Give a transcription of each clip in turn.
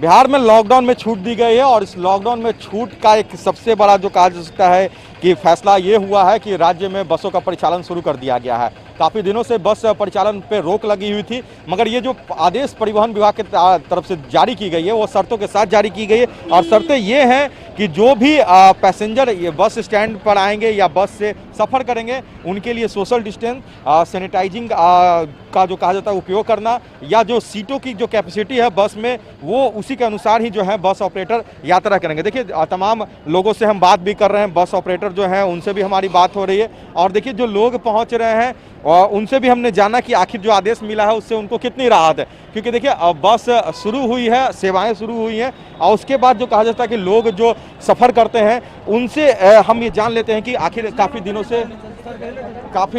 बिहार में लॉकडाउन में छूट दी गई है और इस लॉकडाउन में छूट का एक सबसे बड़ा जो कहा जा सकता है कि फैसला ये हुआ है कि राज्य में बसों का परिचालन शुरू कर दिया गया है। काफ़ी दिनों से बस परिचालन पे रोक लगी हुई थी, मगर ये जो आदेश परिवहन विभाग की तरफ से जारी की गई है वो शर्तों के साथ जारी की गई है और शर्तें ये हैं कि जो भी पैसेंजर ये बस स्टैंड पर आएंगे या बस से सफ़र करेंगे उनके लिए सोशल डिस्टेंस, सैनिटाइजिंग का जो कहा जाता है उपयोग करना, या जो सीटों की जो कैपेसिटी है बस में वो उसी के अनुसार ही जो है बस ऑपरेटर यात्रा करेंगे। देखिए तमाम लोगों से हम बात भी कर रहे हैं, बस ऑपरेटर जो हैं उनसे भी हमारी बात हो रही है और देखिए जो लोग पहुंच रहे हैं और उनसे भी हमने जाना कि आखिर जो आदेश मिला है उससे उनको कितनी राहत है, क्योंकि देखिए बस शुरू हुई है, सेवाएं शुरू हुई हैं और उसके बाद जो कहा जाता है कि लोग जो सफ़र करते हैं उनसे हम ये जान लेते हैं कि आखिर काफ़ी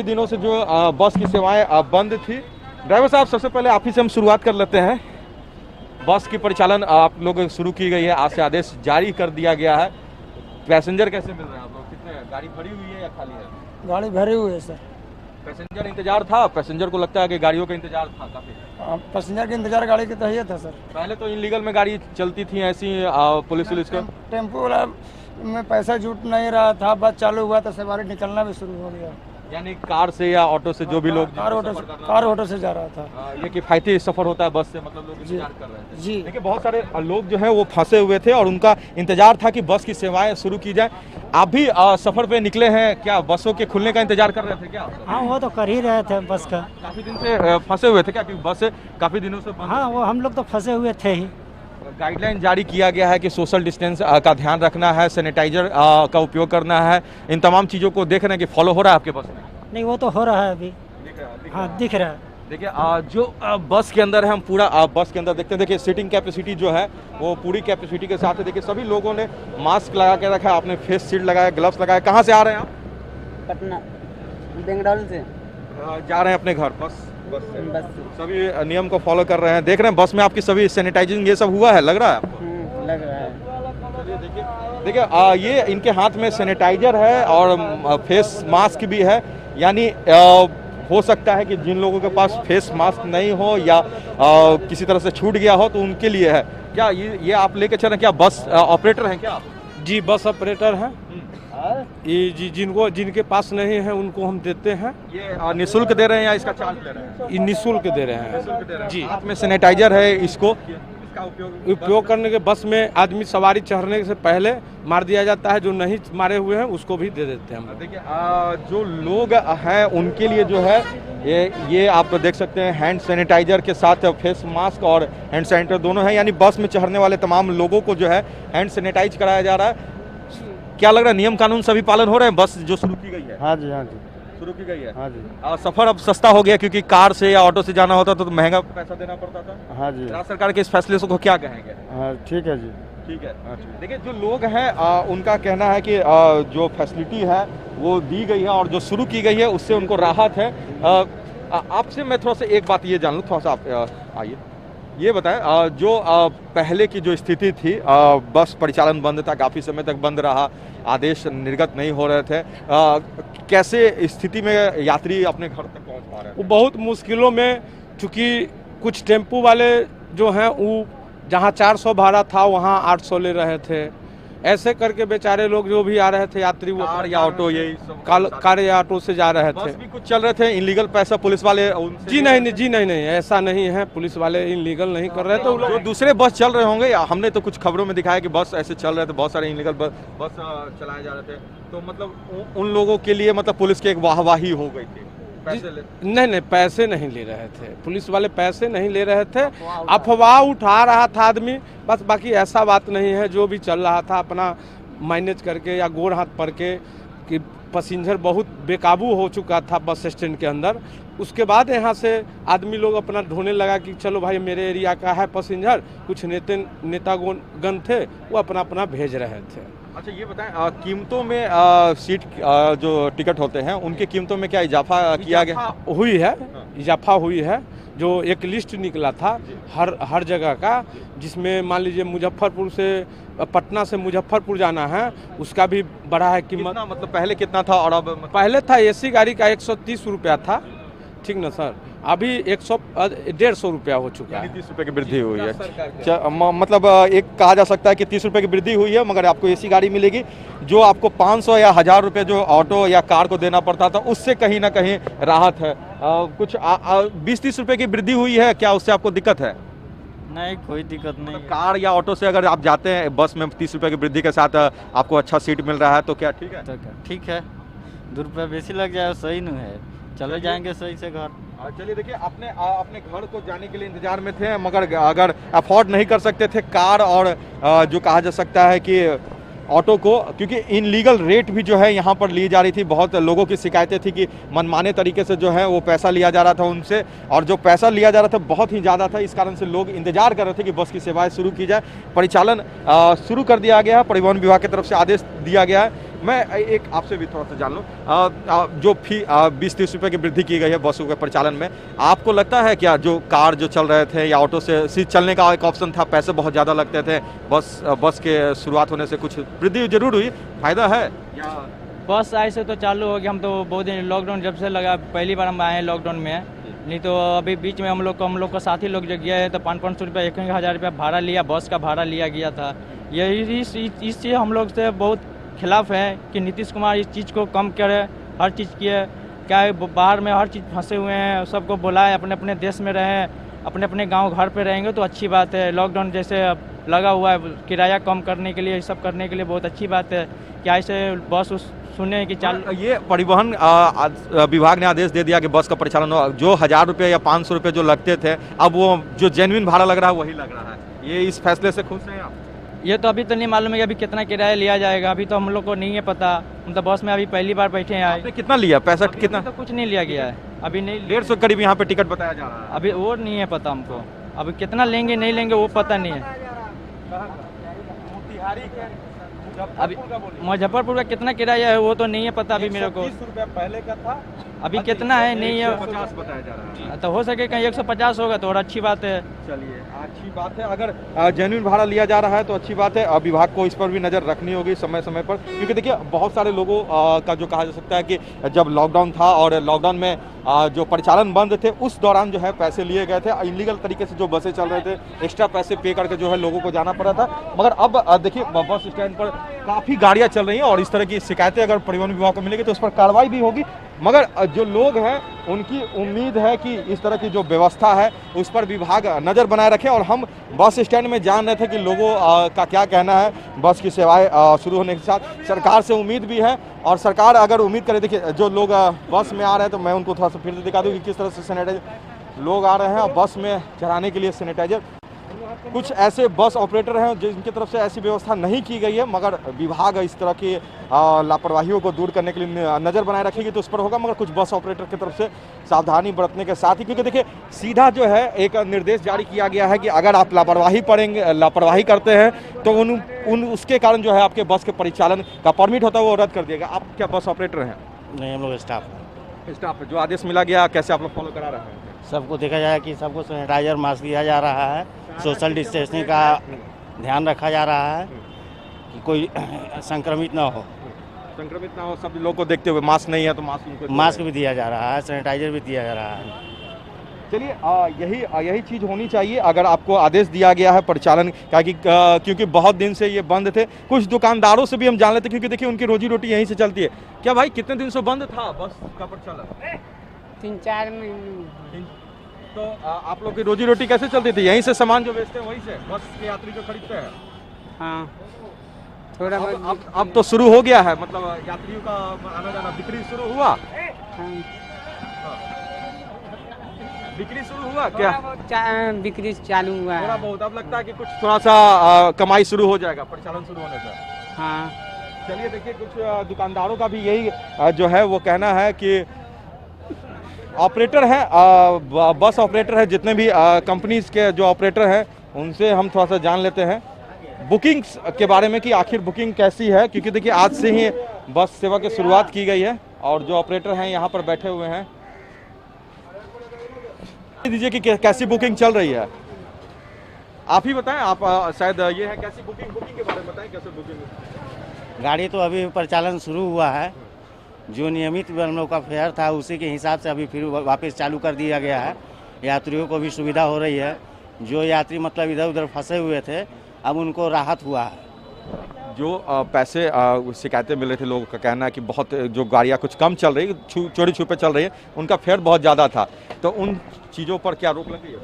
दिनों से जो बस की सेवाएं बंद थी। ड्राइवर साहब, सबसे पहले आप ही से हम शुरुआत कर लेते हैं। बस की परिचालन आप लोग शुरू की गई है, आज से आदेश जारी कर दिया गया है, पैसेंजर कैसे मिल रहे हैं आप लोग? कितने गाड़ी भरी हुई है या खाली है? गाड़ी भरी हुई है सर। पैसेंजर इंतजार था, पैसेंजर को लगता है कि गाड़ियों का इंतजार था काफी? पैसेंजर के इंतजार गाड़ी की तहियत था सर। पहले तो इनलीगल में गाड़ी चलती थी ऐसी पुलिस का? टेम्पो वाला में पैसा जुट नहीं रहा था, बस चालू हुआ तो सवारी निकलना भी शुरू हो गया। यानी कार से या ऑटो से जो भी लोग कार ऑटो से जा रहा था। ये किफायती सफर होता है बस से, मतलब लोग इंतजार कर रहे थे जी। देखिए बहुत सारे लोग जो हैं वो फंसे हुए थे और उनका इंतजार था कि बस की सेवाएं शुरू की जाए। आप भी सफर पे निकले हैं क्या? बसों के खुलने का इंतजार कर रहे थे क्या? हाँ, वो तो कर ही रहे थे बस का। काफी दिन से फंसे हुए थे क्या? क्योंकि बस काफी दिनों से बंद हाँ, वो हम लोग तो फंसे हुए थे ही। गाइडलाइन जारी किया गया है कि सोशल डिस्टेंस का ध्यान रखना है, सैनिटाइजर का उपयोग करना है, इन तमाम चीज़ों को देख रहे हैं कि फॉलो हो रहा है आपके बस में? नहीं, वो तो हो रहा है अभी। हाँ, दिख रहा है। देखिए जो बस के अंदर है, हम पूरा बस के अंदर देखते हैं। देखिए सीटिंग कैपेसिटी जो है वो पूरी कैपेसिटी के साथ है। देखिए सभी लोगों ने मास्क लगा के रखा है, आपने फेस शील्ड लगाया, ग्लव्स लगाया। कहाँ से आ रहे हैं आप? पटना बेंगडौल से जा रहे हैं अपने घर? बस सभी नियम को फॉलो कर रहे हैं। देख रहे हैं बस में आपकी सभी सैनिटाइजिंग ये सब हुआ है, लग रहा है आपको? लग रहा है। देखिए ये इनके हाथ में सैनिटाइजर है और फेस मास्क भी है, यानी हो सकता है कि जिन लोगों के पास फेस मास्क नहीं हो या किसी तरह से छूट गया हो तो उनके लिए है। क्या ये आप लेके चल रहे हैं? क्या बस ऑपरेटर हैं क्या आप? जी, बस ऑपरेटर हैं। ये जी जिनके पास नहीं है उनको हम देते हैं। ये निःशुल्क दे रहे हैं या इसका चार्ज ले रहे हैं? ये निःशुल्क दे रहे हैं जी। हाथ में सैनिटाइजर है, इसको उपयोग करने के बस में आदमी सवारी चढ़ने से पहले मार दिया जाता है, जो नहीं मारे हुए हैं उसको भी दे देते हैं हम। देखिए जो लोग हैं उनके लिए जो है ये आप देख सकते हैं हैंड सैनिटाइजर के साथ फेस मास्क और हैंड सैनिटाइजर दोनों है, यानी बस में चढ़ने वाले तमाम लोगों को जो है हैंड सैनिटाइज कराया जा रहा है। क्या लग रहा है, नियम कानून सभी पालन हो रहे हैं? बस जो शुरू की गई है? हाँ जी, हाँ जी, शुरू की गई है। हाँ जी। सफर अब सस्ता हो गया क्योंकि कार से या ऑटो से जाना होता तो महंगा पैसा देना पड़ता था। हाँ जी। राज्य सरकार के इस फैसले को क्या कहेंगे? हाँ, ठीक है जी। ठीक है। देखिए जो लोग हैं उनका कहना है कि जो फैसिलिटी है वो दी गई है और जो शुरू की गई है उससे उनको राहत है। आपसे मैं थोड़ा सा एक बात ये जान लूँ, थोड़ा सा आप आइए, ये बताएं जो पहले की जो स्थिति थी, बस परिचालन बंद था, काफ़ी समय तक बंद रहा, आदेश निर्गत नहीं हो रहे थे, कैसे स्थिति में यात्री अपने घर तक पहुंच पा रहे हैं? वो बहुत मुश्किलों में, चूँकि कुछ टेम्पू वाले जो हैं वो जहाँ 400 भाड़ा था वहाँ 800 ले रहे थे। ऐसे करके बेचारे लोग जो भी आ रहे थे यात्री, वो कार या ऑटो यही सब कार या ऑटो से जा रहे थे। बस भी कुछ चल रहे थे इनलीगल पैसा पुलिस वाले जी नहीं, ऐसा नहीं है, पुलिस वाले इनलीगल नहीं कर रहे थे। जो दूसरे बस चल रहे होंगे, हमने तो कुछ खबरों में दिखाया कि बस ऐसे चल रहे थे, बहुत सारे इनलीगल बस चलाए जा रहे थे, तो मतलब उन लोगों के लिए मतलब पुलिस की एक वाहवाही हो गई थी। नहीं, पैसे नहीं ले रहे थे, पुलिस वाले पैसे नहीं ले रहे थे, अफवाह उठा रहा था आदमी बस, बाकी ऐसा बात नहीं है। जो भी चल रहा था अपना मैनेज करके या गोर हाथ पड़ के, कि पैसेंजर बहुत बेकाबू हो चुका था बस स्टैंड के अंदर। उसके बाद यहाँ से आदमी लोग अपना ढूंढने लगा कि चलो भाई मेरे एरिया का है पैसेंजर, कुछ नेतागण थे वो अपना भेज रहे थे। अच्छा ये बताएं कीमतों में सीट जो टिकट होते हैं उनकी कीमतों में क्या इजाफा किया गया? हुई है, इजाफा हुई है। जो एक लिस्ट निकला था हर जगह का, जिसमें मान लीजिए मुजफ्फरपुर से पटना से मुजफ्फरपुर जाना है, उसका भी बढ़ा है कीमत। मतलब पहले कितना था और अब? पहले था एसी गाड़ी का 130 रुपया था, ठीक ना सर, अभी 150 रुपया हो चुका यानी है। 30 रुपए की वृद्धि हुई है। सरकार के। मतलब एक कहा जा सकता है कि 30 रुपए की वृद्धि हुई है, मगर आपको ऐसी गाड़ी मिलेगी जो आपको 500 या 1000 रुपए जो ऑटो या कार को देना पड़ता था, उससे कहीं ना कहीं राहत है। कुछ 20-30 रुपए की वृद्धि हुई है, क्या उससे आपको दिक्कत है? नहीं, कोई दिक्कत नहीं है। कार या ऑटो से अगर आप जाते हैं बस में 30 रुपए की वृद्धि के साथ आपको अच्छा सीट मिल रहा है, तो क्या ठीक है? तो ठीक है, 2 रुपया बेसी लग जाए सही नहीं है, चले जाएंगे सही से घर। चलिए देखिए, अपने अपने घर को जाने के लिए इंतजार में थे, मगर अगर अफोर्ड नहीं कर सकते थे कार और जो कहा जा सकता है कि ऑटो को, क्योंकि इनलीगल रेट भी जो है यहाँ पर ली जा रही थी। बहुत लोगों की शिकायतें थी कि मनमाने तरीके से जो है वो पैसा लिया जा रहा था उनसे, और जो पैसा लिया जा रहा था बहुत ही ज़्यादा था। इस कारण से लोग इंतजार कर रहे थे कि बस की सेवाएं शुरू की जाए। परिचालन शुरू कर दिया गया है, परिवहन विभाग की तरफ से आदेश दिया गया है। मैं एक आपसे भी थोड़ा सा जान लूँ, जो फी 20-30 रुपए की वृद्धि की गई है बसों के परिचालन में, आपको लगता है क्या जो कार जो चल रहे थे या ऑटो से चलने का एक ऑप्शन था, पैसे बहुत ज़्यादा लगते थे, बस के शुरुआत होने से कुछ वृद्धि जरूर हुई, फायदा है या? बस आए से तो चालू हो गया, हम तो बहुत दिन लॉकडाउन जब से लगा, पहली बार हम आए हैं लॉकडाउन में। नहीं तो अभी बीच में हम लोग का साथी लोग जो गया है तो 500 रुपया 1000 रुपया भाड़ा लिया, बस का भाड़ा लिया गया था। यही इस चीज़ हम लोग से बहुत खिलाफ है कि नीतीश कुमार इस चीज़ को कम करे, हर चीज़ किए। क्या है, बाहर में हर चीज़ फंसे हुए हैं, सबको बुलाए, अपने अपने देश में रहें, अपने अपने गांव घर पे रहेंगे तो अच्छी बात है। लॉकडाउन जैसे लगा हुआ है, किराया कम करने के लिए, ये सब करने के लिए बहुत अच्छी बात है। क्या ऐसे बस सुने कि ये परिवहन विभाग ने आदेश दे दिया कि बस का परिचालन हो, जो 1000 रुपये या 500 रुपये जो लगते थे, अब वो जो जेन्युइन भाड़ा लग रहा है वही लग रहा है। ये इस फैसले से खुश हैं आप? ये तो अभी तो नहीं मालूम है कि अभी कितना किराया लिया जाएगा, अभी तो हम लोग को नहीं है पता। हम तो बस में अभी पहली बार बैठे हैं आए। आपने कितना लिया पैसा, कितना? तो कुछ नहीं लिया गया है अभी, नहीं 150 करीब यहाँ पे टिकट बताया जा रहा है। अभी वो नहीं है पता हमको, अभी कितना लेंगे नहीं लेंगे वो पता नहीं है। अभी मुजफ्फरपुर का कितना किराया है वो तो नहीं है पता अभी मेरे को। 130 रुपया पहले का था, अभी कितना है नहीं है 150 बताया जा रहा है। तो हो सके कहीं 150 होगा तो और अच्छी बात है। चलिए अच्छी बात है, अगर जेन्युइन भाड़ा लिया जा रहा है तो अच्छी बात है। विभाग को इस पर भी नज़र रखनी होगी समय समय पर, क्योंकि देखिए बहुत सारे लोगों का जो कहा जा सकता है कि जब लॉकडाउन था और लॉकडाउन में जो परिचालन बंद थे उस दौरान जो है पैसे लिए गए थे, इलीगल तरीके से जो बसें चल रहे थे, एक्स्ट्रा पैसे पे करके जो है लोगों को जाना पड़ा था। मगर अब देखिए बस स्टैंड पर काफ़ी गाड़ियाँ चल रही हैं और इस तरह की शिकायतें अगर परिवहन विभाग को मिलेगी तो उस पर कार्रवाई भी होगी। मगर जो लोग हैं उनकी उम्मीद है कि इस तरह की जो व्यवस्था है उस पर विभाग नज़र बनाए रखे। और हम बस स्टैंड में जान रहे थे कि लोगों का क्या कहना है बस की सेवाएं शुरू होने के साथ। सरकार से उम्मीद भी है और सरकार अगर उम्मीद करे, देखिए जो लोग बस में आ रहे हैं तो मैं उनको थोड़ा सा फिर से दिखा दूँ कि किस तरह से सैनिटाइजर लोग आ रहे हैं और बस में चढ़ाने के लिए सैनिटाइजर। कुछ ऐसे बस ऑपरेटर हैं जिनकी तरफ से ऐसी व्यवस्था नहीं की गई है, मगर विभाग इस तरह की लापरवाहियों को दूर करने के लिए नज़र बनाए रखेगी तो उस पर होगा। मगर कुछ बस ऑपरेटर की तरफ से सावधानी बरतने के साथ ही, क्योंकि देखिए सीधा जो है एक निर्देश जारी किया गया है कि अगर आप लापरवाही करते हैं तो उसके कारण जो है आपके बस के परिचालन का परमिट होता है वो रद्द कर दिएगा। आप क्या बस ऑपरेटर हैं? नहीं, हम लोग स्टाफ जो आदेश मिला गया कैसे आप लोग फॉलो करा रहे हैं? सबको देखा जाए कि सबको सैनिटाइजर मास्क दिया जा रहा है, सोशल डिस्टेंसिंग का ध्यान रखा जा रहा है कि कोई संक्रमित ना हो। संक्रमित ना हो, सब लोग को देखते हुए मास्क नहीं है तो मास्क भी दिया जा रहा है, सैनिटाइजर भी दिया जा रहा है। चलिए यही चीज़ होनी चाहिए अगर आपको आदेश दिया गया है परिचालन का, क्योंकि बहुत दिन से ये बंद थे। कुछ दुकानदारों से भी हम जान लेते क्योंकि देखिए उनकी रोजी रोटी यहीं से चलती है। क्या भाई कितने दिन से बंद था बस का परिचालन? 3-4 महीने। तो आप लोग की रोजी रोटी कैसे चलती थी? यहीं से सामान जो बेचते हैं वहीं से, बस के यात्री जो खरीदते हैं? हाँ, थोड़ा बहुत। अब तो शुरू हो गया है, मतलब यात्रियों का आना जाना, बिक्री शुरू हुआ? हाँ। बिक्री शुरू हुआ क्या? बिक्री चालू हुआ थोड़ा है। बहुत, अब लगता है कि कुछ थोड़ा सा कमाई शुरू हो जाएगा परिचालन शुरू होने से। हाँ। चलिए देखिए कुछ दुकानदारों का भी यही जो है वो कहना है कि ऑपरेटर हैं, बस ऑपरेटर है, जितने भी कंपनीज के जो ऑपरेटर हैं उनसे हम थोड़ा सा जान लेते हैं बुकिंग्स के बारे में कि आखिर बुकिंग कैसी है, क्योंकि देखिए आज से ही बस सेवा की शुरुआत की गई है और जो ऑपरेटर हैं यहाँ पर बैठे हुए हैं। दीजिए कि कैसी बुकिंग चल रही है, आप ही बताएं। आप शायद ये है कैसी बुकिंग के बारे में बताएं, कैसे बुकिंग? गाड़ी तो अभी परिचालन शुरू हुआ है जो नियमित हम लोग का फेयर था उसी के हिसाब से अभी फिर वापस चालू कर दिया गया है। यात्रियों को भी सुविधा हो रही है। जो यात्री मतलब इधर उधर फंसे हुए थे अब उनको राहत हुआ है। जो पैसे शिकायतें मिल रही थी, लोगों का कहना है कि बहुत जो गाड़ियाँ कुछ कम चल रही, चोरी छुपे चल रही है, उनका फेयर बहुत ज़्यादा था, तो उन चीज़ों पर क्या रोक लग गई है?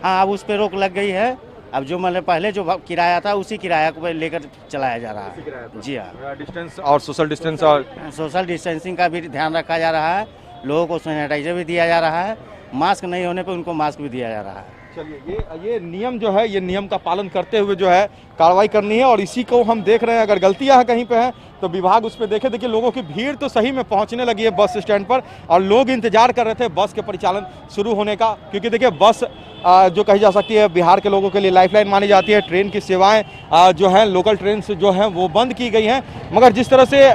हाँ, अब उस पर रोक लग गई है। अब जो मतलब पहले जो किराया था उसी किराया को लेकर चलाया जा रहा है। जी हाँ, डिस्टेंस और सोशल डिस्टेंस और सोशल डिस्टेंसिंग का भी ध्यान रखा जा रहा है। लोगों को सैनिटाइजर भी दिया जा रहा है। मास्क नहीं होने पर उनको मास्क भी दिया जा रहा है। चलिए, ये नियम जो है, ये नियम का पालन करते हुए जो है कार्रवाई करनी है, और इसी को हम देख रहे हैं। अगर गलतियां कहीं पे हैं तो विभाग उस पर देखे। देखिए, लोगों की भीड़ तो सही में पहुंचने लगी है बस स्टैंड पर, और लोग इंतजार कर रहे थे बस के परिचालन शुरू होने का, क्योंकि देखिए बस जो कही जा सकती है बिहार के लोगों के लिए लाइफलाइन मानी जाती है। ट्रेन की सेवाएं जो हैं, लोकल ट्रेन जो हैं वो बंद की गई हैं, मगर जिस तरह से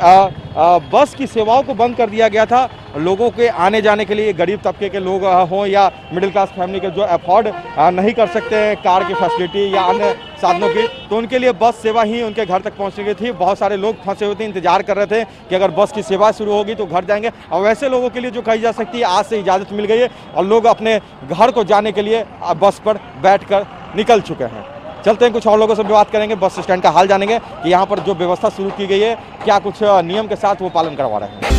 बस की सेवाओं को बंद कर दिया गया था, लोगों के आने जाने के लिए, गरीब तबके के लोग हों या मिडिल क्लास फैमिली के जो अफोर्ड नहीं कर सकते हैं कार की फैसिलिटी या अन्य साधनों की, तो उनके लिए बस सेवा ही उनके घर तक पहुंचने की थी। बहुत सारे लोग फंसे हुए थे, इंतजार कर रहे थे कि अगर बस की सेवा शुरू होगी तो घर जाएंगे, और वैसे लोगों के लिए जो कही जा सकती है आज से इजाज़त मिल गई है और लोग अपने घर को जाने के लिए बस पर बैठकर निकल चुके हैं। चलते हैं, कुछ और लोगों से भी बात करेंगे, बस स्टैंड का हाल जानेंगे कि यहाँ पर जो व्यवस्था शुरू की गई है क्या कुछ नियम के साथ वो पालन करवा रहे हैं।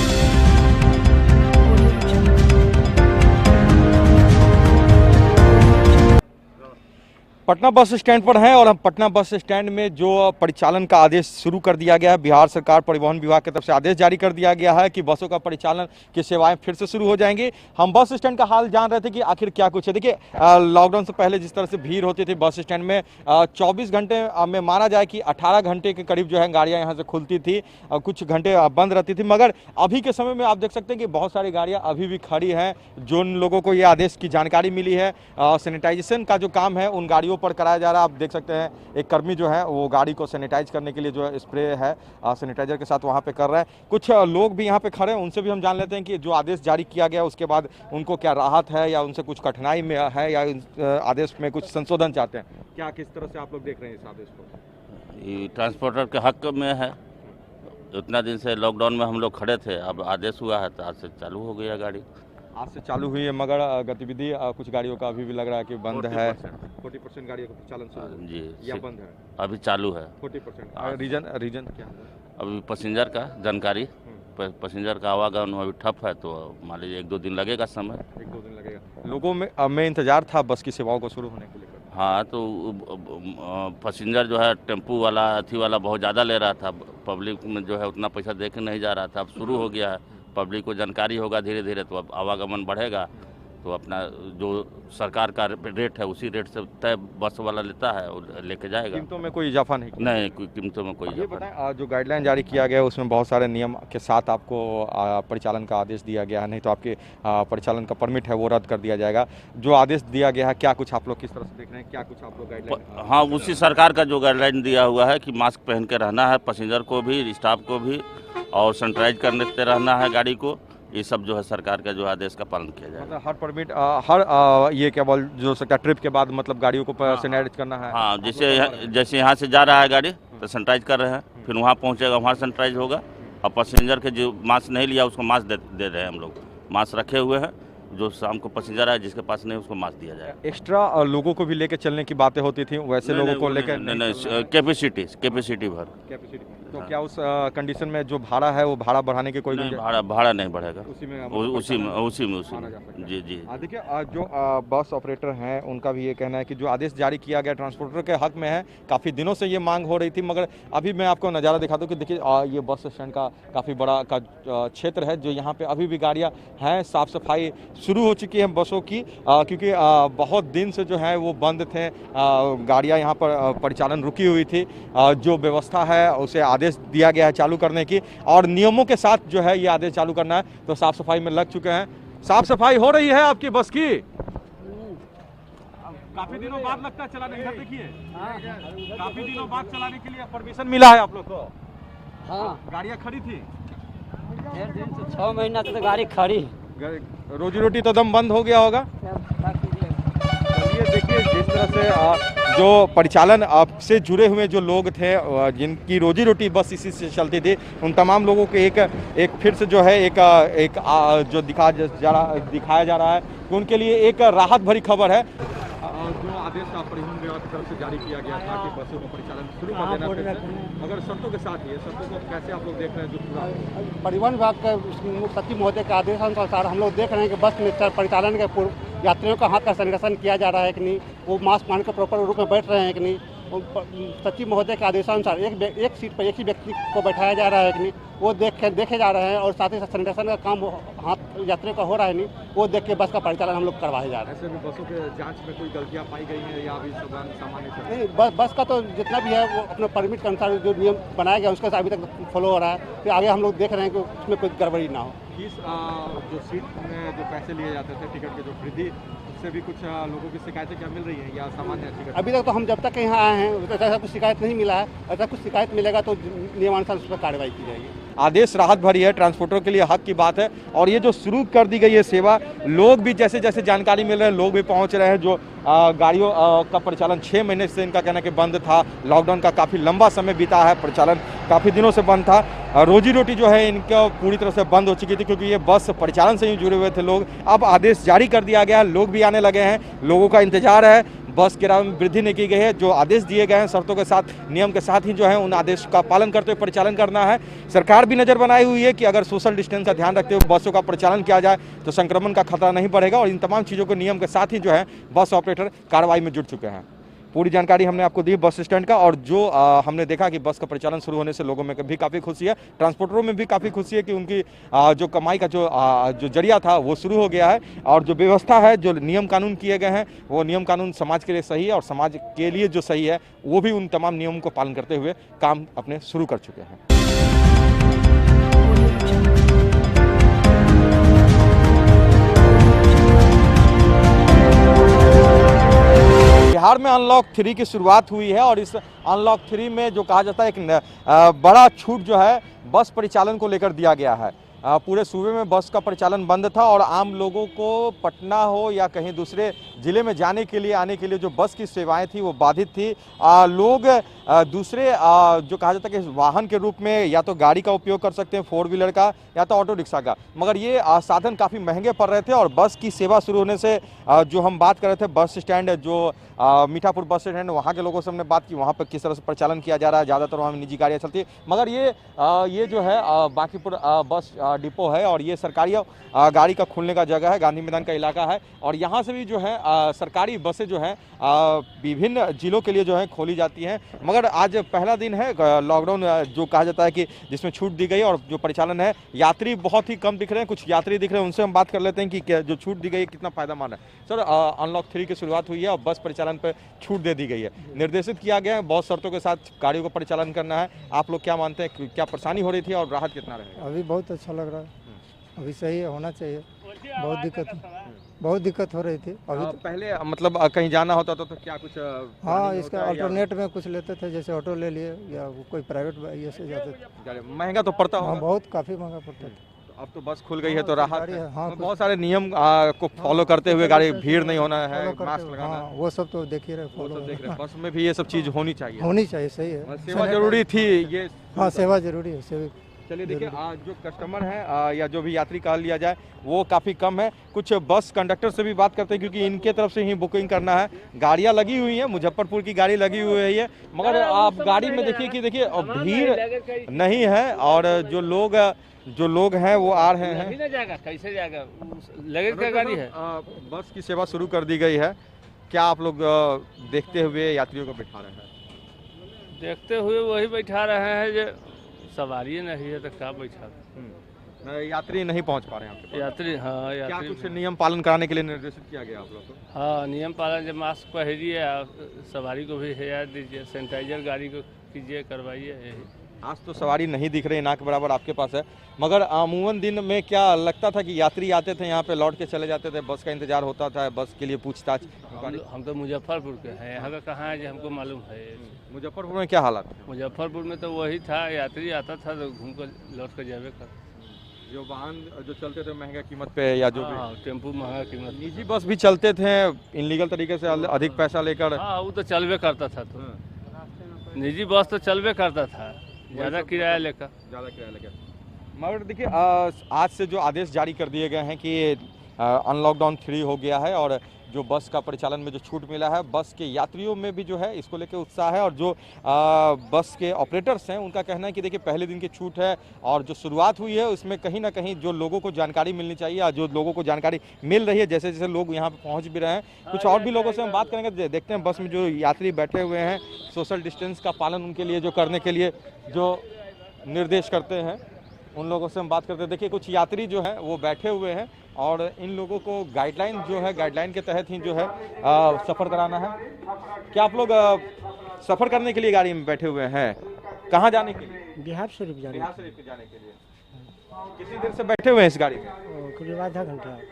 पटना बस स्टैंड पर हैं और हम पटना बस स्टैंड में जो परिचालन का आदेश शुरू कर दिया गया है, बिहार सरकार परिवहन विभाग की तरफ से आदेश जारी कर दिया गया है कि बसों का परिचालन की सेवाएं फिर से शुरू हो जाएंगी। हम बस स्टैंड का हाल जान रहे थे कि आखिर क्या कुछ है। देखिए, लॉकडाउन से पहले जिस तरह से भीड़ होती थी बस स्टैंड में, 24 घंटे में माना जाए कि 18 घंटे के करीब जो है गाड़ियाँ यहाँ से खुलती थी, कुछ घंटे बंद रहती थी, मगर अभी के समय में आप देख सकते हैं कि बहुत सारी गाड़ियाँ अभी भी खड़ी हैं। जो लोगों को ये आदेश की जानकारी मिली है, सैनिटाइजेशन का जो काम है उन गाड़ियों पर कराया जा रहा है। आप देख सकते हैं एक कर्मी जो है वो गाड़ी को सैनिटाइज करने के लिए जो है स्प्रे है सैनिटाइजर के साथ वहाँ पे कर रहे हैं। कुछ लोग भी यहाँ पे खड़े हैं, उनसे भी हम जान लेते हैं कि जो आदेश जारी किया गया उसके बाद उनको क्या राहत है या उनसे कुछ कठिनाई में है या आदेश में कुछ संशोधन चाहते हैं। क्या किस तरह से आप लोग देख रहे हैं इस आदेश को? ये ट्रांसपोर्टर के हक में है। उतना दिन से लॉकडाउन में हम लोग खड़े थे, अब आदेश हुआ है तो आज से चालू हो गया गाड़ी। आज से चालू हुई है, मगर गतिविधि कुछ गाड़ियों का अभी भी लग रहा है कि बंद है। 40% गाड़ियों का परिचालन शुरू जी या बंद है? अभी चालू है 40%। रीजन क्या है? अभी पैसेंजर का जानकारी, पैसेंजर का आवागमन अभी ठप है, तो मान लीजिए 1-2 दिन लगेगा समय। 1-2 दिन लगेगा। लोगों में इंतजार था बस की सेवाओं को शुरू होने के लिए। हाँ, तो पैसेंजर जो है टेम्पू वाला अथी वाला बहुत ज़्यादा ले रहा था, पब्लिक में जो है उतना पैसा दे के नहीं जा रहा था। अब शुरू हो गया है, पब्लिक को जानकारी होगा धीरे धीरे, तो अब आवागमन बढ़ेगा, तो अपना जो सरकार का रेट है उसी रेट से तय बस वाला लेता है और लेके जाएगा। कीमतों में कोई इजाफा नहीं? नहीं, कोई कीमतों में कोई ये इजाफा बताएं, जो गाइडलाइन जारी किया गया है उसमें बहुत सारे नियम के साथ आपको परिचालन का आदेश दिया गया है, नहीं तो आपके परिचालन का परमिट है वो रद्द कर दिया जाएगा। जो आदेश दिया गया है क्या कुछ आप लोग किस तरह से देख रहे हैं, क्या कुछ आप लोग गाइडलाइन? हाँ, उसी सरकार का जो गाइडलाइन दिया हुआ है कि मास्क पहन के रहना है, पैसेंजर को भी, स्टाफ को भी, और सैनिटाइज करते रहना है गाड़ी को। ये सब जो है सरकार का जो आदेश का पालन किया जाएगा। मतलब हर परमिट हर ये क्या बोल जो सकता ट्रिप के बाद मतलब गाड़ियों को सैनिटाइज करना है? हाँ, जैसे यहाँ से जा रहा है गाड़ी तो सैनिटाइज कर रहे हैं, फिर वहाँ पहुँचेगा वहाँ सैनिटाइज होगा, और पैसेंजर के जो मास्क नहीं लिया उसको मास्क दे रहे हैं हम लोग। मास्क रखे हुए हैं, जो शाम को पैसेंजर है जिसके पास नहीं उसको मास्क दिया जाएगा। एक्स्ट्रा लोगों को भी लेके चलने की बातें होती थी, वैसे लोगों को लेकर नहीं, कैपेसिटी भर। तो क्या उस कंडीशन में जो भाड़ा है वो भाड़ा बढ़ाने की कोई भाड़ा नहीं बढ़ेगा, उसी में जी। देखिए, जो बस ऑपरेटर हैं उनका भी ये कहना है कि जो आदेश जारी किया गया ट्रांसपोर्टर के हक में है। काफ़ी दिनों से ये मांग हो रही थी, मगर अभी मैं आपको नज़ारा दिखा दूँ कि देखिए ये बस स्टैंड का काफ़ी बड़ा क्षेत्र है, जो यहाँ पे अभी भी गाड़ियाँ हैं। साफ़ सफाई शुरू हो चुकी है बसों की, क्योंकि बहुत दिन से जो है वो बंद थे, गाड़ियाँ यहाँ पर परिचालन रुकी हुई थी। जो व्यवस्था है उसे आदेश दिया गया है चालू करने की, और नियमों के साथ जो है ये आदेश चालू करना है, तो साफ सफाई में लग चुके हैं। साफ सफाई हो रही है आपकी बस की? काफी दिनों बाद लगता है चलाने का। देखिए, काफी दिनों बाद चलाने के लिए परमिशन मिला है आप लोग को? हाँ, गाड़ियाँ खड़ी थी 1.5 दिन से 6 महीना से तो गाड़ी खड़ी। रोजी रोटी तो दम बंद हो गया होगा। चलिए, देखिए जिस तरह से जो परिचालन से जुड़े हुए जो लोग थे जिनकी रोजी रोटी बस इसी से चलती थी, उन तमाम लोगों को एक फिर से जो है जो दिखाया जा रहा है कि उनके लिए एक राहत भरी खबर है। जो आदेश था परिवहन विभाग की तरफ से जारी किया गया था कि बसों का परिचालन शुरू कर देना, मगर शर्तों के साथ ही है, शर्तों को कैसे आप लोग देख रहे हैं? जो पूरा परिवहन विभाग के मुख्य सचिव महोदय के आदेशानुसार हम लोग देख रहे हैं कि बस में परिचालन के पूर्व यात्रियों का हाथ का सैनिटाइजेशन किया जा रहा है कि नहीं, वो मास्क पहन कर प्रॉपर रूप में बैठ रहे हैं कि नहीं। सचिव महोदय के आदेशानुसार एक सीट पर एक ही व्यक्ति को बैठाया जा रहा है कि नहीं, वो देखे जा रहे हैं, और साथ ही साथ सैनिटाइजेशन का काम हाथ यात्रियों का हो रहा है नहीं, वो देख के बस का परिचालन हम लोग करवाए जा रहे हैं। ऐसे में बसों के जांच में कोई गलतियां पाई गई हैं या अभी सामान्य नहीं, बस का तो जितना भी है वो अपने परमिट के अनुसार जो नियम बनाया गया उसके अभी तक फॉलो हो रहा है। फिर आगे हम लोग देख रहे हैं कि उसमें कोई गड़बड़ी ना हो। फीस जो सीट में जो पैसे लिए जाते थे टिकट के जो वृद्धि, उससे भी कुछ लोगों की शिकायतें क्या मिल रही हैं या सामान्य टिकट? अभी तक तो हम जब तक यहाँ आए हैं ऐसा कुछ शिकायत नहीं मिला है। ऐसा कुछ शिकायत मिलेगा तो नियमानुसार उस पर कार्रवाई की जाएगी। आदेश राहत भरी है, ट्रांसपोर्टर के लिए हक की बात है, और ये जो शुरू कर दी गई है सेवा, लोग भी जैसे जैसे जानकारी मिल रहे हैं लोग भी पहुंच रहे हैं। जो गाड़ियों का परिचालन 6 महीने से इनका कहना कि बंद था, लॉकडाउन का काफ़ी लंबा समय बीता है, परिचालन काफ़ी दिनों से बंद था, रोजी रोटी जो है इनका पूरी तरह से बंद हो चुकी थी क्योंकि ये बस परिचालन से ही जुड़े हुए थे लोग। अब आदेश जारी कर दिया गया, लोग भी आने लगे हैं, लोगों का इंतजार है। बस किराए में वृद्धि नहीं की गई है, जो आदेश दिए गए हैं शर्तों के साथ, नियम के साथ ही जो है उन आदेश का पालन करते हुए परिचालन करना है। सरकार भी नज़र बनाई हुई है कि अगर सोशल डिस्टेंस का ध्यान रखते हुए बसों का परिचालन किया जाए तो संक्रमण का खतरा नहीं बढ़ेगा, और इन तमाम चीज़ों को नियम के साथ ही जो है बस ऑपरेटर कार्रवाई में जुट चुके हैं। पूरी जानकारी हमने आपको दी बस स्टैंड का, और जो हमने देखा कि बस का परिचालन शुरू होने से लोगों में भी काफ़ी खुशी है, ट्रांसपोर्टरों में भी काफ़ी खुशी है कि उनकी जो कमाई का जो जरिया था वो शुरू हो गया है, और जो व्यवस्था है, जो नियम कानून किए गए हैं वो नियम कानून समाज के लिए सही है, और समाज के लिए जो सही है वो भी उन तमाम नियमों को पालन करते हुए काम अपने शुरू कर चुके हैं। बिहार में अनलॉक 3 की शुरुआत हुई है, और इस अनलॉक 3 में जो कहा जाता है एक बड़ा छूट जो है बस परिचालन को लेकर दिया गया है। पूरे सूबे में बस का परिचालन बंद था, और आम लोगों को पटना हो या कहीं दूसरे ज़िले में जाने के लिए आने के लिए जो बस की सेवाएं थी वो बाधित थी। लोग दूसरे जो कहा जाता है कि वाहन के रूप में या तो गाड़ी का उपयोग कर सकते हैं, 4 व्हीलर का या तो ऑटो रिक्शा का, मगर ये साधन काफ़ी महंगे पड़ रहे थे। और बस की सेवा शुरू होने से जो हम बात कर रहे थे बस स्टैंड, जो मीठापुर बस स्टैंड, वहाँ के लोगों से हमने बात की वहाँ पर किस तरह से परिचालन किया जा रहा है। ज़्यादातर वहाँ में निजी गाड़ियाँ चलती है, मगर ये जो है बांकीपुर बस डिपो है, और ये सरकारी गाड़ी का खुलने का जगह है, गांधी मैदान का इलाका है, और यहाँ से भी जो है सरकारी बसें जो हैं विभिन्न जिलों के लिए जो है खोली जाती हैं। मगर आज पहला दिन है लॉकडाउन जो कहा जाता है कि जिसमें छूट दी गई, और जो परिचालन है यात्री बहुत ही कम दिख रहे हैं, कुछ यात्री दिख रहे हैं, उनसे हम बात कर लेते हैं कि जो छूट दी गई है कितना फ़ायदा मान है। सर, अनलॉक 3 की शुरुआत हुई है और बस परिचालन पर छूट दे दी गई है, निर्देशित किया गया है बहुत शर्तों के साथ गाड़ियों को परिचालन करना है। आप लोग क्या मानते हैं, क्या परेशानी हो रही थी और राहत कितना रहेगा? अभी बहुत अच्छा लग रहा है, अभी सही होना चाहिए। बहुत दिक्कत हो रही थी अभी पहले, मतलब कहीं जाना होता था तो क्या कुछ हाँ, इसका अल्टरनेट में कुछ लेते थे, जैसे ऑटो ले लिए या कोई प्राइवेट ये से जाते थे। महंगा तो पड़ता होगा? बहुत काफ़ी महंगा पड़ता था। अब तो बस खुल गई है तो राहत है। हाँ, बहुत सारे नियम को फॉलो करते हुए गाड़ी, भीड़ नहीं होना है, मास्क लगाना, हाँ, वो सब तो देख ही रहे, फॉलो देख रहे हैं। बस में भी ये सब चीज़ होनी चाहिए, सही है। सेवा जरूरी थी ये। हाँ, सेवा जरूरी है। चलिए देखिए, जो कस्टमर है या जो भी यात्री कह लिया जाए वो काफ़ी कम है। कुछ बस कंडक्टर से भी बात करते हैं क्योंकि इनके तरफ से ही बुकिंग करना है। गाड़ियाँ लगी हुई हैं, मुजफ्फरपुर की गाड़ी लगी हुई है, मगर आप गाड़ी में देखिए कि भीड़ नहीं है, और जो लोग हैं वो आ रहे हैं। कैसे जाएगा, लगेज का गाड़ी है। बस की सेवा शुरू कर दी गई है, क्या आप लोग देखते हुए यात्रियों को बिठा रहे हैं? देखते हुए वही बैठा रहे हैं, जो सवारी नहीं है तो क्या बैठा, यात्री नहीं पहुंच पा रहे हैं यहाँ पे। यात्री, हाँ क्या कुछ नियम पालन कराने के लिए निर्देशित किया गया आप लोग को? हाँ, नियम पालन, जब मास्क पहनिए, सवारी को भी हिदायत दीजिए, सैनिटाइजर गाड़ी को कीजिए, करवाइए। यही आज तो सवारी नहीं दिख रही, ना के बराबर आपके पास है, मगर अमूमन दिन में क्या लगता था कि यात्री आते थे यहाँ पे, लौट के चले जाते थे, बस का इंतजार होता था, बस के लिए पूछताछ? हम तो मुजफ्फरपुर के हैं, यहाँ का कहाँ है जो हमको मालूम है। मुजफ्फरपुर में क्या हालात है? मुजफ्फरपुर में तो वही था, यात्री आता था तो घूम कर लौट कर जावे कर। जो वाहन जो चलते थे महंगा कीमत पे या जो हाँ, टेम्पू महंगा कीमत। निजी बस भी चलते थे इनलीगल तरीके से अधिक पैसा लेकर। हाँ वो तो चलबे करता था, तो निजी बस तो चलबे करता था ज़्यादा किराया लेकर। मगर देखिए आज से जो आदेश जारी कर दिए गए हैं कि अनलॉकडाउन 3 हो गया है और जो बस का परिचालन में जो छूट मिला है, बस के यात्रियों में भी जो है इसको लेकर उत्साह है। और जो बस के ऑपरेटर्स हैं उनका कहना है कि देखिए पहले दिन की छूट है और जो शुरुआत हुई है उसमें कहीं ना कहीं जो लोगों को जानकारी मिलनी चाहिए और जो लोगों को जानकारी मिल रही है, जैसे जैसे लोग यहाँ पे पहुँच भी रहे हैं। कुछ और भी लोगों से हम बात करेंगे, देखते हैं बस में जो यात्री बैठे हुए हैं सोशल डिस्टेंस का पालन उनके लिए जो करने के लिए जो निर्देश करते हैं उन लोगों से हम बात करते हैं। देखिए कुछ यात्री जो हैं वो बैठे हुए हैं और इन लोगों को गाइडलाइन जो है गाइडलाइन के तहत ही जो है सफ़र कराना है। क्या आप लोग सफ़र करने के लिए गाड़ी में बैठे हुए हैं? कहाँ जाने के लिए? बिहार शरीफ बिहार शरीफ के जाने के लिए। कितनी देर से बैठे हुए हैं इस गाड़ी में? करीब आधा घंटा से।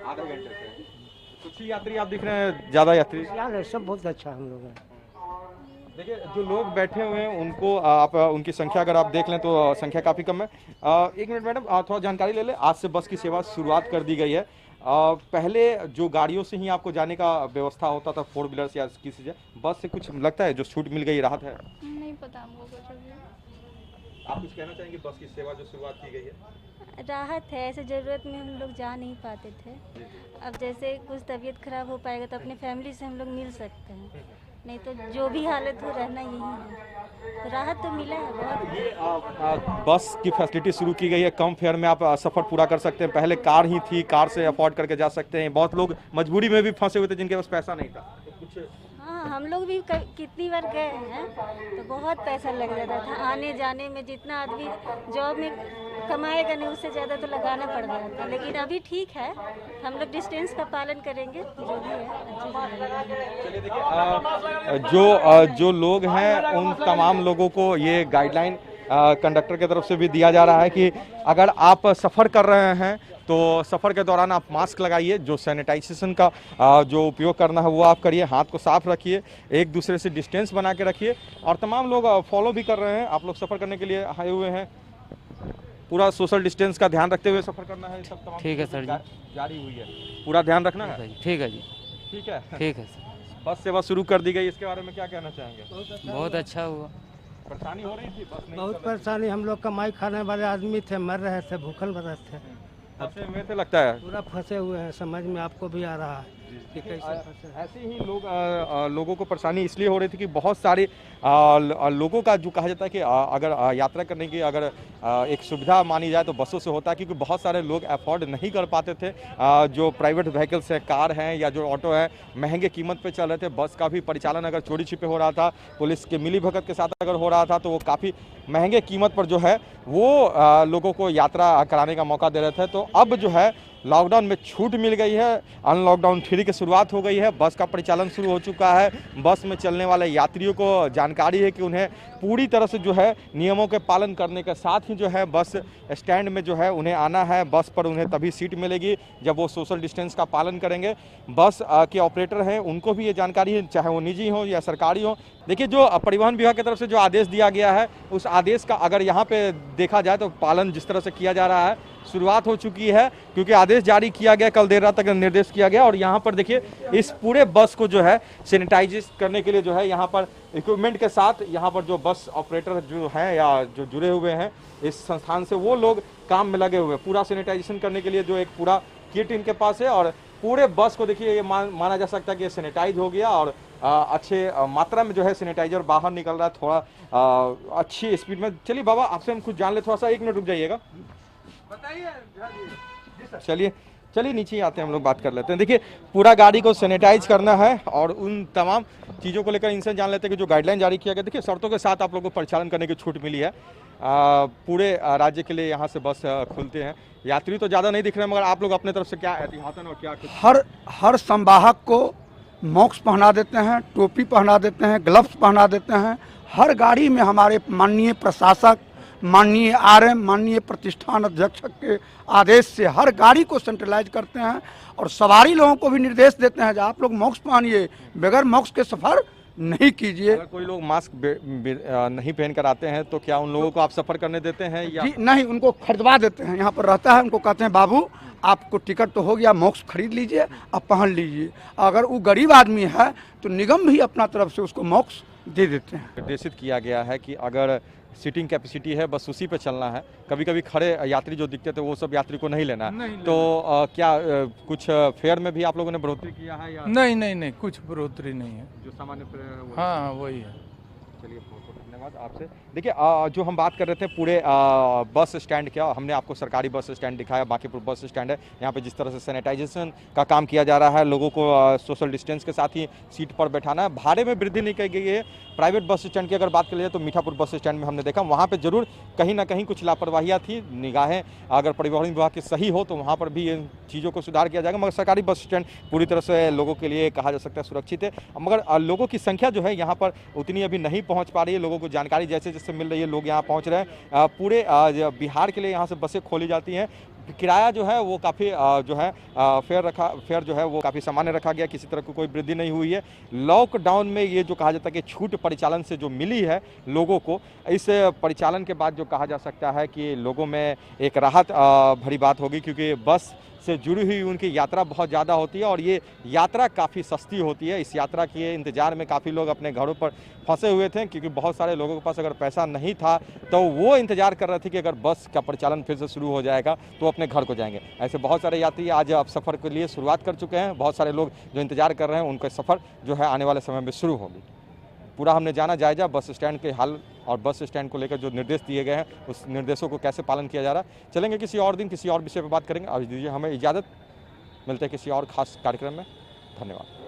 कुछ ही यात्री आप दिख रहे हैं, ज़्यादा यात्री यार सब बहुत अच्छा हम लोग हैं। देखिए जो लोग बैठे हुए हैं उनको आप उनकी संख्या अगर आप देख लें तो संख्या काफ़ी कम है। एक मिनट मैडम थोड़ा जानकारी ले लें। आज से बस की सेवा शुरुआत कर दी गई है। पहले जो गाड़ियों से ही आपको जाने का व्यवस्था होता था 4 व्हीलर या किसी से, बस से कुछ लगता है जो छूट मिल गई, राहत है? नहीं पता हमको कुछ अभी। आप कुछ कहना चाहेंगे बस की सेवा जो शुरुआत की गई है? राहत है, ऐसे ज़रूरत में हम लोग जा नहीं पाते थे। अब जैसे कुछ तबीयत खराब हो पाएगा तो अपने फैमिली से हम लोग मिल सकते हैं, नहीं तो जो भी हालत हो रहना यही है। तो राहत तो मिला है बहुत। ये बस की फैसिलिटी शुरू की गई है, कम फेयर में आप सफ़र पूरा कर सकते हैं। पहले कार ही थी, कार से अफोर्ड करके जा सकते हैं। बहुत लोग मजबूरी में भी फंसे हुए थे जिनके पास पैसा नहीं था। तो कुछ हाँ हम लोग भी कितनी बार गए हैं तो बहुत पैसा लग जाता था आने जाने में। जितना आदमी जॉब में कमाएगा नहीं उससे ज़्यादा तो लगाना पड़ रहा था, लेकिन अभी ठीक है। हम लोग डिस्टेंस का पालन करेंगे, जो भी है। चलिए देखिए जो लोग हैं उन तमाम लोगों को ये गाइडलाइन कंडक्टर की तरफ से भी दिया जा रहा है कि अगर आप सफ़र कर रहे हैं तो सफ़र के दौरान आप मास्क लगाइए, जो सैनिटाइजेशन का जो उपयोग करना है वो आप करिए, हाथ को साफ रखिए, एक दूसरे से डिस्टेंस बना के रखिए। और तमाम लोग फॉलो भी कर रहे हैं। आप लोग सफ़र करने के लिए आए हुए हैं, पूरा सोशल डिस्टेंस का ध्यान रखते हुए सफ़र करना है। सब तमाम ठीक है सर जी, जारी हुई है, पूरा ध्यान रखना है। ठीक है जी, ठीक है, ठीक है सर। बस सेवा शुरू कर दी गई, इसके बारे में क्या कहना चाहेंगे? बहुत अच्छा हुआ। परेशानी हो रही थी बस नहीं बहुत परेशानी, हम लोग कमाई खाने वाले आदमी थे, मर रहे थे, भूखल मर रहे थे। फंसे हुए थे लगता है, पूरा फंसे हुए हैं। समझ में आपको भी आ रहा है कि कैसे फंसे हैं। ऐसे ही लोगों को परेशानी इसलिए हो रही थी कि बहुत सारे लोगों का जो कहा जाता है कि अगर यात्रा करने की अगर एक सुविधा मानी जाए तो बसों से होता है, क्योंकि बहुत सारे लोग अफोर्ड नहीं कर पाते थे। जो प्राइवेट व्हीकल्स हैं, कार हैं या जो ऑटो है, महंगे कीमत पे चल रहे थे। बस का भी परिचालन अगर चोरी छिपे हो रहा था, पुलिस के मिलीभगत के साथ अगर हो रहा था, तो वो काफ़ी महंगे कीमत पर जो है वो लोगों को यात्रा कराने का मौका दे रहे थे। तो अब जो है लॉकडाउन में छूट मिल गई है, अनलॉकडाउन 3 की शुरुआत हो गई है, बस का परिचालन शुरू हो चुका है। बस में चलने वाले यात्रियों को जानकारी है कि उन्हें पूरी तरह से जो है नियमों के पालन करने के साथ ही जो है बस स्टैंड में जो है उन्हें आना है। बस पर उन्हें तभी सीट मिलेगी जब वो सोशल डिस्टेंस का पालन करेंगे। बस के ऑपरेटर हैं उनको भी ये जानकारी है, चाहे वो निजी हो या सरकारी हो। देखिए जो परिवहन विभाग की तरफ से जो आदेश दिया गया है उस आदेश का अगर यहाँ पे देखा जाए तो पालन जिस तरह से किया जा रहा है, शुरुआत हो चुकी है, क्योंकि आदेश जारी किया गया, कल देर रात तक निर्देश किया गया। और यहाँ पर देखिए इस पूरे बस को जो है सैनिटाइज करने के लिए जो है यहाँ पर इक्विपमेंट के साथ यहाँ पर जो बस ऑपरेटर जो हैं या जो जुड़े हुए हैं इस संस्थान से, वो लोग काम में लगे हुए पूरा सैनिटाइजेशन करने के लिए। जो एक पूरा किट इनके पास है और पूरे बस को देखिए ये माना जा सकता है कि ये सैनिटाइज हो गया और अच्छे मात्रा में जो है सैनिटाइजर बाहर निकल रहा है, थोड़ा अच्छी स्पीड में। चलिए बाबा आपसे हम कुछ जान ले, थोड़ा सा 1 मिनट रुक जाइएगा, चलिए नीचे आते हैं, हम लोग बात कर लेते हैं। देखिए पूरा गाड़ी को सैनिटाइज करना है और उन तमाम चीज़ों को लेकर इनसे जान लेते हैं कि जो गाइडलाइन जारी किया गया। देखिए शर्तों के साथ आप लोगों को परिचालन करने की छूट मिली है। पूरे राज्य के लिए यहाँ से बस खुलते हैं। यात्री तो ज़्यादा नहीं दिख रहे हैं, मगर आप लोग अपने तरफ से क्या एहतियातन और क्या हर संवाहक को मास्क पहना देते हैं, टोपी पहना देते हैं, ग्लव्स पहना देते हैं। हर गाड़ी में हमारे माननीय प्रशासक, माननीय RM, माननीय प्रतिष्ठान अध्यक्ष के आदेश से हर गाड़ी को सेंट्रलाइज करते हैं और सवारी लोगों को भी निर्देश देते हैं कि आप लोग मास्क पहनिए, बगैर मास्क के सफ़र नहीं कीजिए। अगर कोई लोग मास्क नहीं पहन कर आते हैं तो क्या उन लोगों को आप सफ़र करने देते हैं या जी नहीं, उनको खरीदवा देते हैं। यहाँ पर रहता है, उनको कहते हैं बाबू आपको टिकट तो हो गया, मास्क खरीद लीजिए, आप पहन लीजिए। अगर वो गरीब आदमी है तो निगम भी अपना तरफ से उसको मास्क दे देते हैं। निर्देशित किया गया है कि अगर सीटिंग कैपेसिटी है बस उसी पे चलना है। कभी कभी खड़े यात्री जो दिखते थे वो सब यात्री को नहीं लेना है। तो क्या कुछ फेयर में भी आप लोगों ने बढ़ोतरी किया है या नहीं, कुछ बढ़ोतरी नहीं है, जो सामान्य हाँ वही है। चलिए बहुत बहुत धन्यवाद आपसे। देखिए जो हम बात कर रहे थे पूरे बस स्टैंड क्या, हमने आपको सरकारी बस स्टैंड दिखाया, बांकीपुर बस स्टैंड है। यहाँ पे जिस तरह से सैनिटाइजेशन का काम किया जा रहा है, लोगों को सोशल डिस्टेंस के साथ ही सीट पर बैठाना है। भाड़े में वृद्धि नहीं की गई है। प्राइवेट बस स्टैंड की अगर बात कर लिए तो मीठापुर बस स्टैंड में हमने देखा वहाँ पर जरूर कहीं ना कहीं कुछ लापरवाहियाँ थी। निगाहें अगर परिवहन विभाग की सही हो तो वहाँ पर भी इन चीज़ों को सुधार किया जाएगा। मगर सरकारी बस स्टैंड पूरी तरह से लोगों के लिए कहा जा सकता है सुरक्षित है। मगर लोगों की संख्या जो है यहाँ पर उतनी अभी नहीं पहुँच पा रही है। लोगों को जानकारी जैसे जैसे मिल रही है लोग यहाँ पहुँच रहे हैं। पूरे बिहार के लिए यहाँ से बसें खोली जाती हैं। किराया जो है वो काफ़ी जो है फेयर जो है वो काफ़ी सामान्य रखा गया, किसी तरह की कोई वृद्धि नहीं हुई है। लॉकडाउन में ये जो कहा जाता है कि छूट परिचालन से जो मिली है लोगों को, इस परिचालन के बाद जो कहा जा सकता है कि लोगों में एक राहत भरी बात होगी, क्योंकि बस से जुड़ी हुई उनकी यात्रा बहुत ज़्यादा होती है और ये यात्रा काफ़ी सस्ती होती है। इस यात्रा के इंतज़ार में काफ़ी लोग अपने घरों पर फंसे हुए थे, क्योंकि बहुत सारे लोगों के पास अगर पैसा नहीं था तो वो इंतज़ार कर रहे थे कि अगर बस का परिचालन फिर से शुरू हो जाएगा तो अपने घर को जाएंगे। ऐसे बहुत सारे यात्री आज अब सफ़र के लिए शुरुआत कर चुके हैं। बहुत सारे लोग जो इंतज़ार कर रहे हैं उनका सफ़र जो है आने वाले समय में शुरू होगी। पूरा हमने जाना जायजा बस स्टैंड के हाल और बस स्टैंड को लेकर जो निर्देश दिए गए हैं उस निर्देशों को कैसे पालन किया जा रहा है। चलेंगे किसी और दिन किसी और विषय पर बात करेंगे। आज दीजिए हमें इजाज़त, मिलते हैं किसी और खास कार्यक्रम में। धन्यवाद।